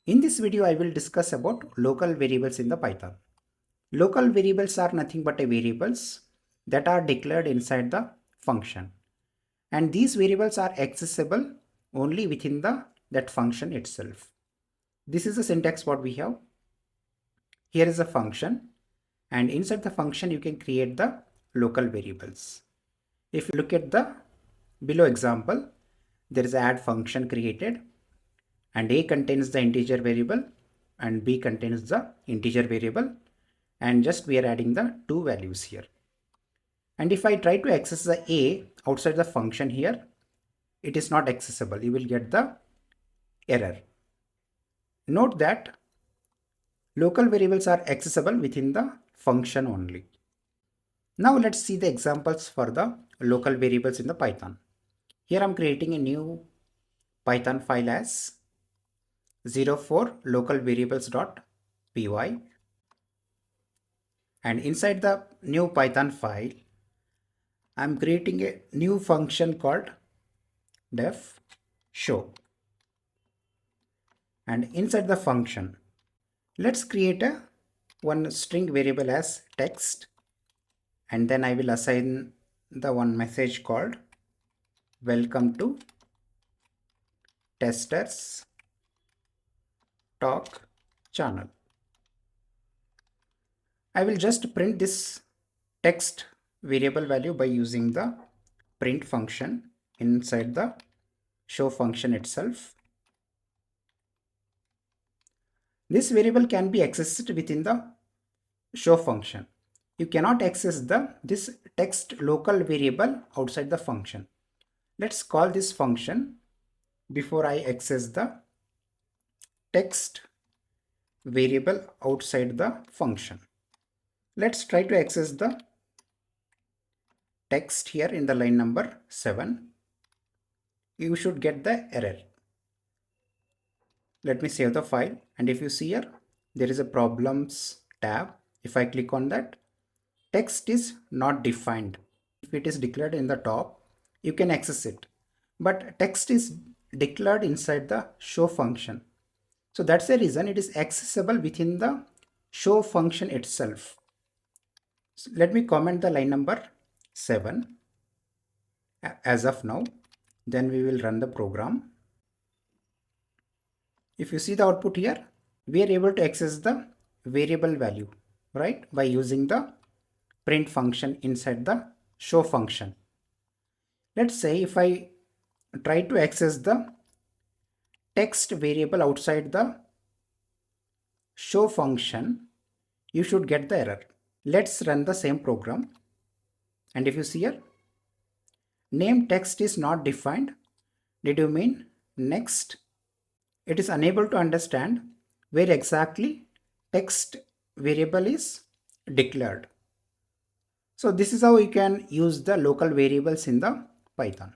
In this video, I will discuss about local variables in the Python. Local variables are nothing but variables that are declared inside the function. And these variables are accessible only within that function itself. This is the syntax what we have. Here is a function, and inside the function you can create the local variables. If you look at the below example, there is an add function created, and a contains the integer variable and b contains the integer variable, and just we are adding the two values here. And if I try to access the a outside the function here, it is not accessible. You will get the error. Note that local variables are accessible within the function only. Now let's see the examples for the local variables in the Python. Here I'm creating a new Python file as 04 local variables.py, and inside the new Python file I'm creating a new function called def show, and inside the function let's create a one string variable as text, and then I will assign the one message called welcome to testers talk channel. I will just print this text variable value by using the print function inside the show function itself. This variable can be accessed within the show function. You cannot access this text local variable outside the function. Let's call this function before I access the text variable outside the function. Let's try to access the text here in the line number 7. You should get the error. Let me save the file, and if you see here, there is a problems tab. If I click on that, text is not defined. If it is declared in the top, you can access it, but text is declared inside the show function. So that's the reason it is accessible within the show function itself. So let me comment the line number 7 as of now. Then we will run the program. If you see the output here, we are able to access the variable value, right, by using the print function inside the show function. Let's say if I try to access the text variable outside the show function, you should get the error. Let's run the same program, and if you see here, name text is not defined. Did you mean next? It is unable to understand where exactly text variable is declared. So this is how you can use the local variables in the Python.